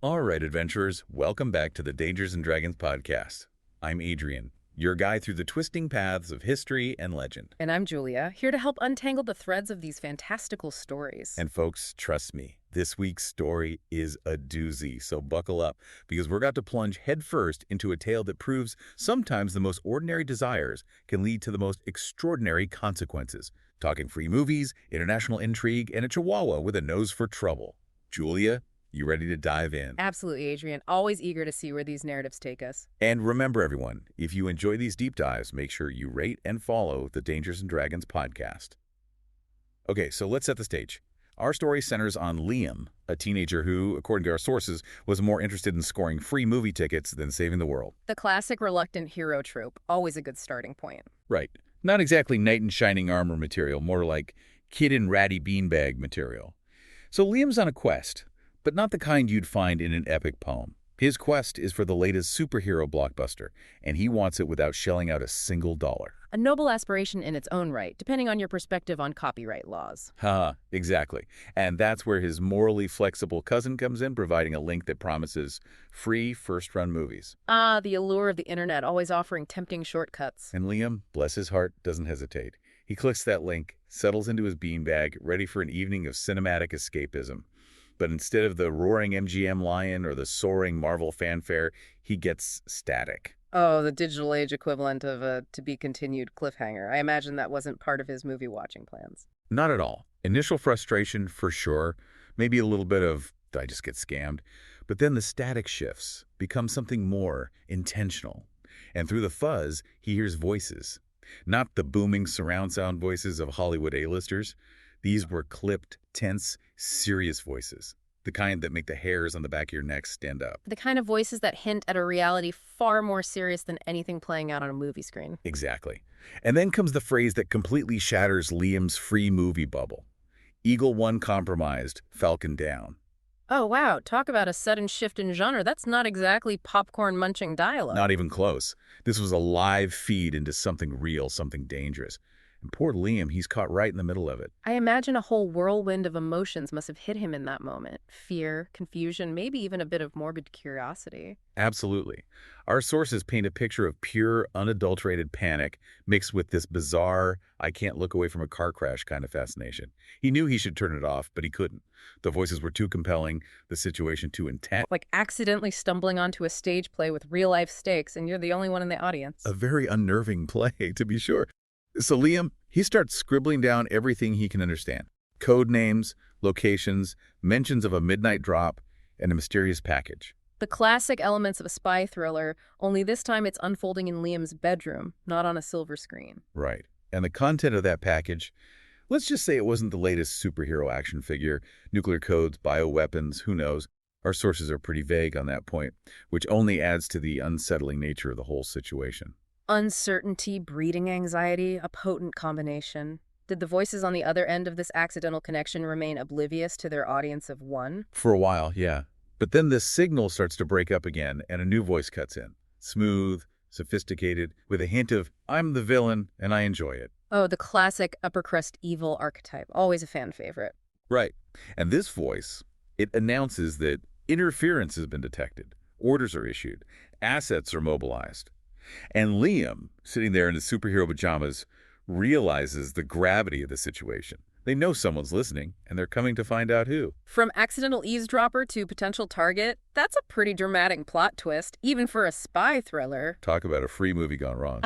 All right, adventurers, welcome back to the Dangers and Dragons podcast. I'm Adrian, your guide through the twisting paths of history and legend. And I'm Julia, here to help untangle the threads of these fantastical stories. And folks, trust me, this week's story is a doozy, so buckle up, because we're about to plunge headfirst into a tale that proves sometimes the most ordinary desires can lead to the most extraordinary consequences. Talking free movies, international intrigue, and a chihuahua with a nose for trouble. Julia, you ready to dive in? Absolutely, Adrian. Always eager to see where these narratives take us. And remember, everyone, if you enjoy these deep dives, make sure you rate and follow the Dangers and Dragons podcast. Okay, so let's set the stage. Our story centers on Liam, a teenager who, according to our sources, was more interested in scoring free movie tickets than saving the world. The classic reluctant hero trope, always a good starting point. Right. Not exactly knight in shining armor material, more like kid in ratty beanbag material. So Liam's on a quest, but not the kind you'd find in an epic poem. His quest is for the latest superhero blockbuster, and he wants it without shelling out a single dollar. A noble aspiration in its own right, depending on your perspective on copyright laws. Exactly. And that's where his morally flexible cousin comes in, providing a link that promises free first-run movies. Ah, the allure of the internet, always offering tempting shortcuts. And Liam, bless his heart, doesn't hesitate. He clicks that link, settles into his beanbag, ready for an evening of cinematic escapism. But instead of the roaring MGM lion or the soaring Marvel fanfare, he gets static. Oh, the digital age equivalent of a to-be-continued cliffhanger. I imagine that wasn't part of his movie-watching plans. Not at all. Initial frustration, for sure. Maybe a little bit of, did I just get scammed? But then the static shifts, become something more intentional. And through the fuzz, he hears voices. Not the booming surround sound voices of Hollywood A-listers. These were clipped, tense, serious voices. The kind that make the hairs on the back of your neck stand up. The kind of voices that hint at a reality far more serious than anything playing out on a movie screen. Exactly. And then comes the phrase that completely shatters Liam's free movie bubble. Eagle One compromised, Falcon Down. Oh, wow. Talk about a sudden shift in genre. That's not exactly popcorn-munching dialogue. Not even close. This was a live feed into something real, something dangerous. And poor Liam, he's caught right in the middle of it. I imagine a whole whirlwind of emotions must have hit him in that moment. Fear, confusion, maybe even a bit of morbid curiosity. Absolutely. Our sources paint a picture of pure, unadulterated panic mixed with this bizarre, I can't look away from a car crash kind of fascination. He knew he should turn it off, but he couldn't. The voices were too compelling, the situation too intense. Like accidentally stumbling onto a stage play with real-life stakes, and you're the only one in the audience. A very unnerving play, to be sure. So Liam, he starts scribbling down everything he can understand. Code names, locations, mentions of a midnight drop, and a mysterious package. The classic elements of a spy thriller, only this time it's unfolding in Liam's bedroom, not on a silver screen. Right. And the content of that package, let's just say it wasn't the latest superhero action figure, nuclear codes, bioweapons, who knows. Our sources are pretty vague on that point, which only adds to the unsettling nature of the whole situation. Uncertainty, breeding anxiety, a potent combination. Did the voices on the other end of this accidental connection remain oblivious to their audience of one? For a while, yeah. But then the signal starts to break up again, and a new voice cuts in. Smooth, sophisticated, with a hint of, I'm the villain, and I enjoy it. Oh, the classic upper crust evil archetype. Always a fan favorite. Right. And this voice, it announces that interference has been detected. Orders are issued. Assets are mobilized. And Liam, sitting there in his superhero pajamas, realizes the gravity of the situation. They know someone's listening, and they're coming to find out who. From accidental eavesdropper to potential target, that's a pretty dramatic plot twist, even for a spy thriller. Talk about a free movie gone wrong.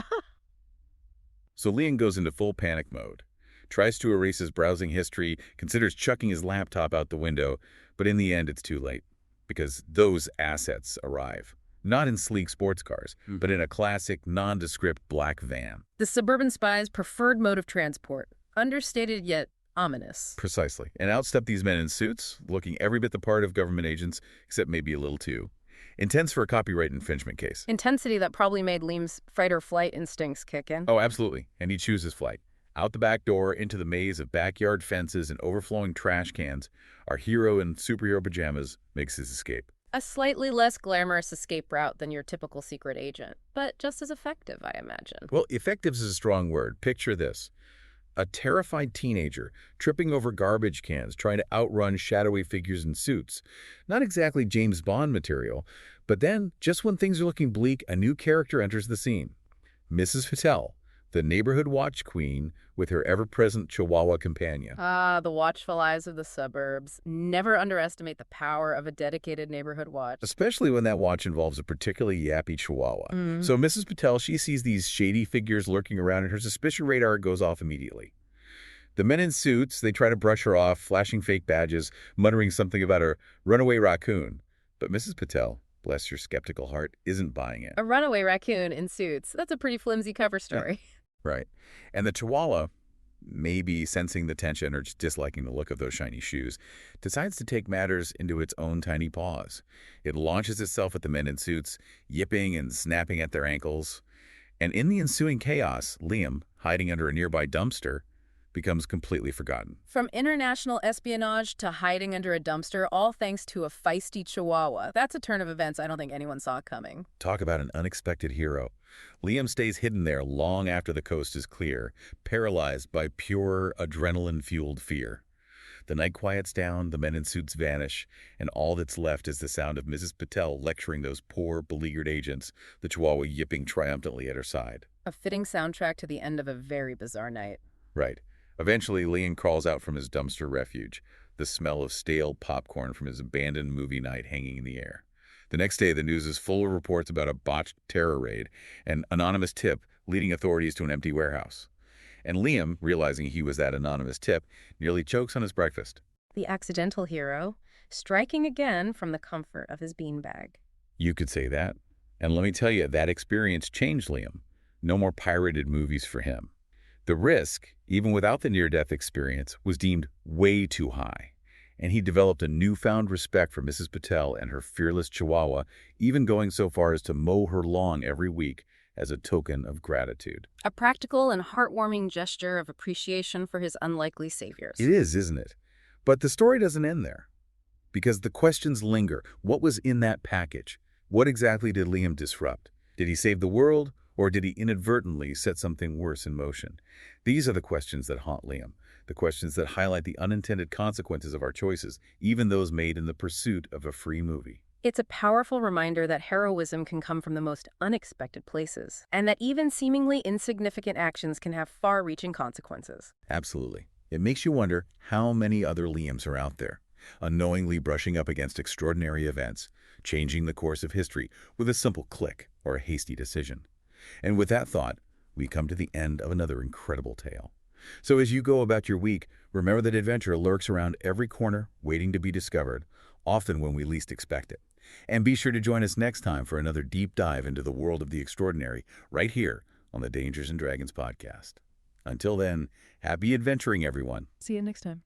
So Liam goes into full panic mode, tries to erase his browsing history, considers chucking his laptop out the window, but in the end it's too late, because those assets arrive. Not in sleek sports cars, but in a classic, nondescript black van. The suburban spy's preferred mode of transport. Understated yet ominous. Precisely. And out step these men in suits, looking every bit the part of government agents, except maybe a little too. Intense for a copyright infringement case. Intensity that probably made Liam's fight-or-flight instincts kick in. Oh, absolutely. And he chooses flight. Out the back door, into the maze of backyard fences and overflowing trash cans, our hero in superhero pajamas makes his escape. A slightly less glamorous escape route than your typical secret agent, but just as effective, I imagine. Well, effective is a strong word. Picture this. A terrified teenager tripping over garbage cans, trying to outrun shadowy figures in suits. Not exactly James Bond material, but then, just when things are looking bleak, a new character enters the scene. Mrs. Patel, the neighborhood watch queen with her ever-present Chihuahua companion. Ah, the watchful eyes of the suburbs. Never underestimate the power of a dedicated neighborhood watch. Especially when that watch involves a particularly yappy Chihuahua. Mm. So Mrs. Patel, she sees these shady figures lurking around and her suspicion radar goes off immediately. The men in suits, they try to brush her off, flashing fake badges, muttering something about a runaway raccoon. But Mrs. Patel, bless your skeptical heart, isn't buying it. A runaway raccoon in suits. That's a pretty flimsy cover story. Right. And the Chihuahua, maybe sensing the tension or just disliking the look of those shiny shoes, decides to take matters into its own tiny paws. It launches itself at the men in suits, yipping and snapping at their ankles. And in the ensuing chaos, Liam, hiding under a nearby dumpster, becomes completely forgotten. From international espionage to hiding under a dumpster, all thanks to a feisty Chihuahua. That's a turn of events I don't think anyone saw coming. Talk about an unexpected hero. Liam stays hidden there long after the coast is clear, paralyzed by pure adrenaline-fueled fear. The night quiets down, the men in suits vanish, and all that's left is the sound of Mrs. Patel lecturing those poor, beleaguered agents, the Chihuahua yipping triumphantly at her side. A fitting soundtrack to the end of a very bizarre night. Right. Eventually, Liam crawls out from his dumpster refuge, the smell of stale popcorn from his abandoned movie night hanging in the air. The next day, the news is full of reports about a botched terror raid, an anonymous tip leading authorities to an empty warehouse. And Liam, realizing he was that anonymous tip, nearly chokes on his breakfast. The accidental hero, striking again from the comfort of his beanbag. You could say that. And let me tell you, that experience changed Liam. No more pirated movies for him. The risk, even without the near-death experience, was deemed way too high, and he developed a newfound respect for Mrs. Patel and her fearless Chihuahua, even going so far as to mow her lawn every week as a token of gratitude. A practical and heartwarming gesture of appreciation for his unlikely saviors. It is, isn't it? But the story doesn't end there, because the questions linger. What was in that package? What exactly did Liam disrupt? Did he save the world? Or did he inadvertently set something worse in motion? These are the questions that haunt Liam, the questions that highlight the unintended consequences of our choices, even those made in the pursuit of a free movie. It's a powerful reminder that heroism can come from the most unexpected places, and that even seemingly insignificant actions can have far-reaching consequences. Absolutely. It makes you wonder how many other Liams are out there, unknowingly brushing up against extraordinary events, changing the course of history with a simple click or a hasty decision. And with that thought, we come to the end of another incredible tale. So as you go about your week, remember that adventure lurks around every corner, waiting to be discovered, often when we least expect it. And be sure to join us next time for another deep dive into the world of the extraordinary, right here on the Dangers and Dragons podcast. Until then, happy adventuring, everyone. See you next time.